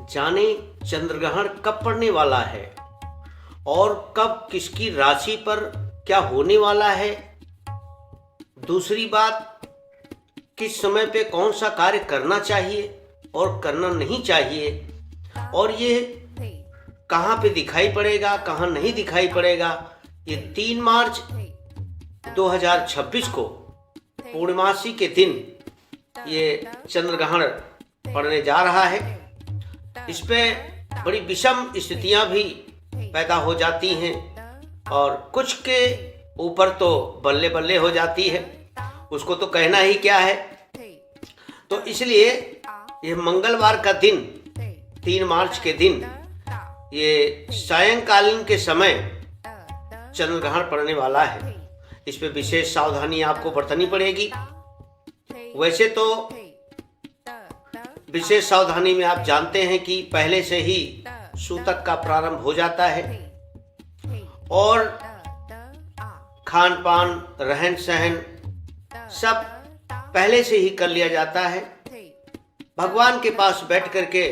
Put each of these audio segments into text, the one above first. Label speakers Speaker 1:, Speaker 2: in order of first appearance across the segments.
Speaker 1: जाने चंद्र ग्रहण कब पड़ने वाला है और कब किसकी राशि पर क्या होने वाला है। दूसरी बात, किस समय पे कौन सा कार्य करना चाहिए और करना नहीं चाहिए, और ये कहाँ पे दिखाई पड़ेगा, कहाँ नहीं दिखाई पड़ेगा। ये 3 मार्च 2026 को पूर्णमासी के दिन ये चंद्र ग्रहण पड़ने जा रहा है। इस पे बड़ी विषम स्थितियां भी पैदा हो जाती हैं और कुछ के ऊपर तो बल्ले बल्ले हो जाती है, उसको तो कहना ही क्या है। तो इसलिए ये मंगलवार का दिन 3 मार्च के दिन ये सायंकालीन के समय चंद्र ग्रहण पड़ने वाला है। इस पे विशेष सावधानी आपको बरतनी पड़ेगी। वैसे तो विशेष सावधानी में आप जानते हैं कि पहले से ही सूतक का प्रारंभ हो जाता है और खान पान, रहन सहन सब पहले से ही कर लिया जाता है। भगवान के पास बैठ करके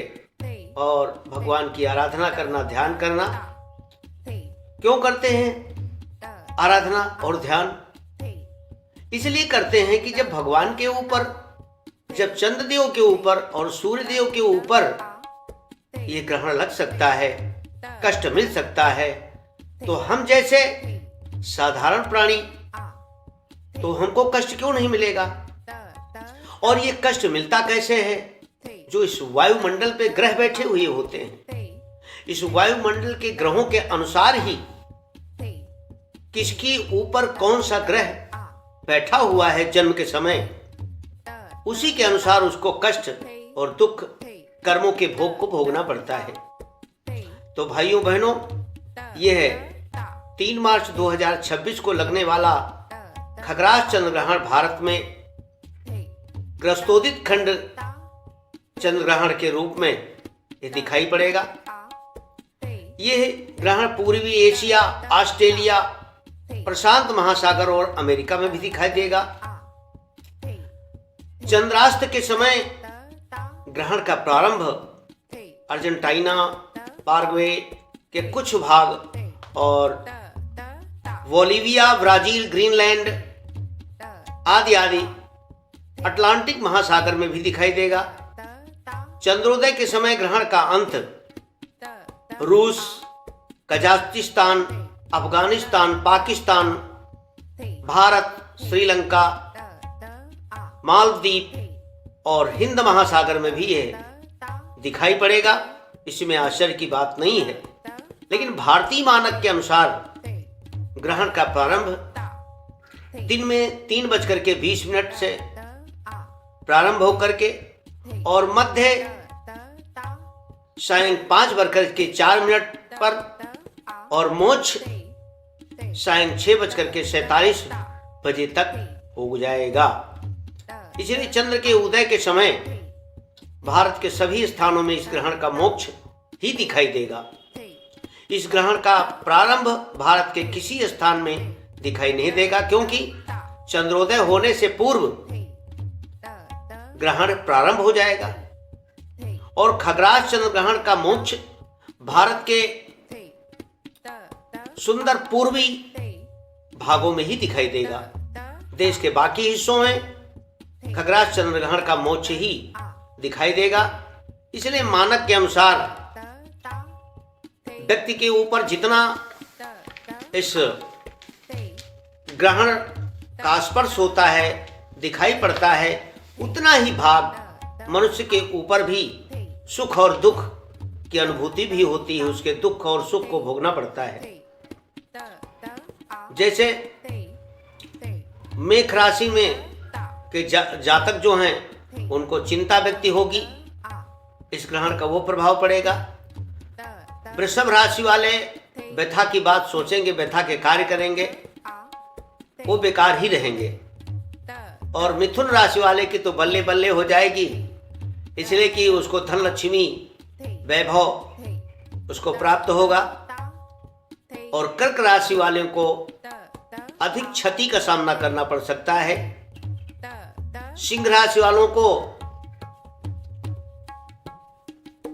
Speaker 1: और भगवान की आराधना करना, ध्यान करना। क्यों करते हैं आराधना और ध्यान? इसलिए करते हैं कि जब भगवान के ऊपर, जब चंद्रदेव के ऊपर और सूर्यदेव के ऊपर ये ग्रहण लग सकता है, कष्ट मिल सकता है, तो हम जैसे साधारण प्राणी, तो हमको कष्ट क्यों नहीं मिलेगा? और ये कष्ट मिलता कैसे है? जो इस वायुमंडल पे ग्रह बैठे हुए होते हैं, इस वायुमंडल के ग्रहों के अनुसार ही किसकी ऊपर कौन सा ग्रह बैठा हुआ है जन्म के समय, उसी के अनुसार उसको कष्ट और दुख, कर्मों के भोग को भोगना पड़ता है। तो भाइयों बहनों, यह है 3 मार्च 2026 को लगने वाला खग्रास चंद्र ग्रहण भारत में ग्रस्तोदित खंड चंद्र ग्रहण के रूप में ये दिखाई पड़ेगा। यह ग्रहण पूर्वी एशिया, ऑस्ट्रेलिया, प्रशांत महासागर और अमेरिका में भी दिखाई देगा। चंद्रास्त के समय ग्रहण का प्रारंभ अर्जेंटीना, पाराग्वे के कुछ भाग और बोलिविया, ब्राजील, ग्रीनलैंड आदि आदि अटलांटिक महासागर में भी दिखाई देगा। चंद्रोदय के समय ग्रहण का अंत रूस, कजाकिस्तान, अफगानिस्तान, पाकिस्तान, भारत, श्रीलंका, मालदीव और हिंद महासागर में भी यह दिखाई पड़ेगा। इसमें आश्चर्य की बात नहीं है। लेकिन भारतीय मानक के अनुसार ग्रहण का प्रारंभ दिन में 3:20 से प्रारंभ होकर के और मध्य सायं 5:04 पर और मोक्ष सायं 6:47 बजे तक हो जाएगा। इसलिए चंद्र के उदय के समय भारत के सभी स्थानों में इस ग्रहण का मोक्ष ही दिखाई देगा। इस ग्रहण का प्रारंभ भारत के किसी स्थान में दिखाई नहीं देगा, क्योंकि चंद्रोदय होने से पूर्व ग्रहण प्रारंभ हो जाएगा और खग्रास चंद्र ग्रहण का मोक्ष भारत के सुंदर पूर्वी भागों में ही दिखाई देगा। देश के बाकी हिस्सों में खग्रास चंद्र ग्रहण का मोक्ष ही दिखाई देगा। इसलिए मानक के अनुसार व्यक्ति के ऊपर जितना इस ग्रहण का स्पर्श होता है, दिखाई पड़ता है, उतना ही भाग मनुष्य के ऊपर भी सुख और दुख की अनुभूति भी होती है। उसके दुख और सुख को भोगना पड़ता है। जैसे मेष राशि में के जातक जो हैं उनको चिंता व्यक्ति होगी, इस ग्रहण का वो प्रभाव पड़ेगा। वृषभ राशि वाले व्यथा की बात सोचेंगे, व्यथा के कार्य करेंगे, वो बेकार ही रहेंगे। और मिथुन राशि वाले की तो बल्ले बल्ले हो जाएगी, इसलिए कि उसको धन लक्ष्मी वैभव उसको प्राप्त होगा। और कर्क राशि वाले को अधिक क्षति का सामना करना पड़ सकता है। सिंह राशि वालों को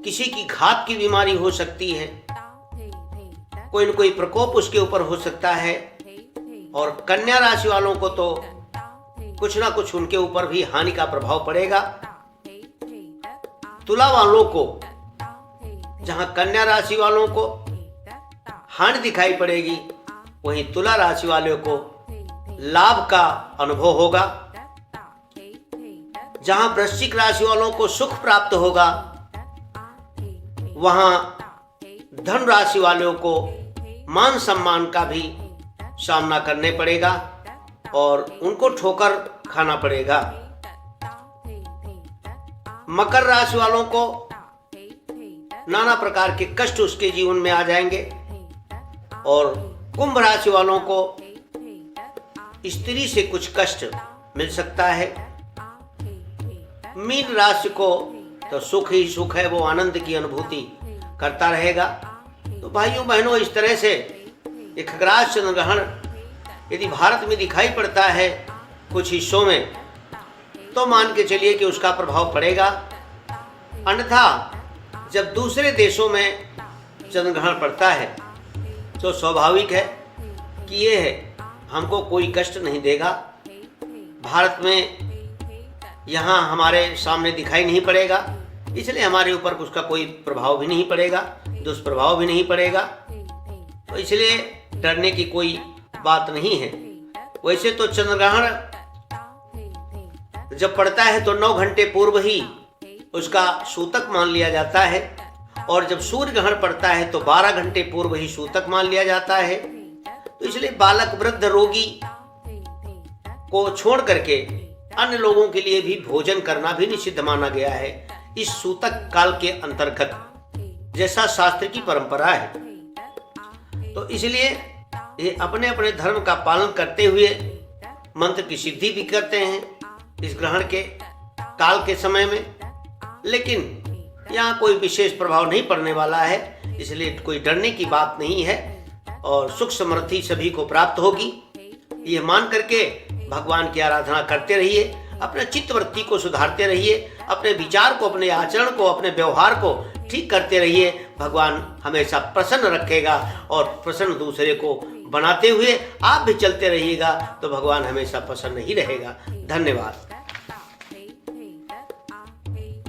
Speaker 1: किसी की घात की बीमारी हो सकती है, कोई न कोई प्रकोप उसके ऊपर हो सकता है। और कन्या राशि वालों को तो कुछ ना कुछ उनके ऊपर भी हानि का प्रभाव पड़ेगा। तुला वालों को, जहां कन्या राशि वालों को हानि दिखाई पड़ेगी, वहीं तुला राशि वालों को लाभ का अनुभव होगा। जहां वृश्चिक राशि वालों को सुख प्राप्त होगा, वहां धन राशि वालों को मान सम्मान का भी सामना करने पड़ेगा और उनको ठोकर खाना पड़ेगा। मकर राशि वालों को नाना प्रकार के कष्ट उसके जीवन में आ जाएंगे और कुंभ राशि वालों को स्त्री से कुछ कष्ट मिल सकता है। मीन राशि को तो सुख ही सुख है, वो आनंद की अनुभूति करता रहेगा। तो भाइयों बहनों, इस तरह से एक खगराज चंद्र ग्रहण यदि भारत में दिखाई पड़ता है कुछ हिस्सों में, तो मान के चलिए कि उसका प्रभाव पड़ेगा। अन्यथा जब दूसरे देशों में चंद्र ग्रहण पड़ता है तो स्वाभाविक है कि ये है हमको कोई कष्ट नहीं देगा। भारत में यहाँ हमारे सामने दिखाई नहीं पड़ेगा, इसलिए हमारे ऊपर उसका कोई प्रभाव भी नहीं पड़ेगा, दुष्प्रभाव भी नहीं पड़ेगा। तो इसलिए डरने की कोई बात नहीं है। वैसे तो चंद्र ग्रहण जब पड़ता है तो 9 घंटे पूर्व ही उसका सूतक मान लिया जाता है और जब सूर्य ग्रहण पड़ता है तो 12 घंटे पूर्व ही सूतक मान लिया जाता है। तो इसलिए बालक, वृद्ध, रोगी को छोड़ करके अन्य लोगों के लिए भी भोजन करना भी निषिद्ध माना गया है इस सूतक काल के अंतर्गत, जैसा शास्त्र की परंपरा है। तो इसलिए ये अपने अपने धर्म का पालन करते हुए मंत्र की सिद्धि भी करते हैं इस ग्रहण के काल के समय में। लेकिन यहाँ कोई विशेष प्रभाव नहीं पड़ने वाला है, इसलिए कोई डरने की बात नहीं है और सुख समृद्धि सभी को प्राप्त होगी। ये मान करके भगवान की आराधना करते रहिए, अपने चित्तवृत्ति को सुधारते रहिए, अपने विचार को, अपने आचरण को, अपने व्यवहार को ठीक करते रहिए। भगवान हमेशा प्रसन्न रखेगा और प्रसन्न दूसरे को बनाते हुए आप भी चलते रहिएगा तो भगवान हमेशा प्रसन्न ही रहेगा। धन्यवाद।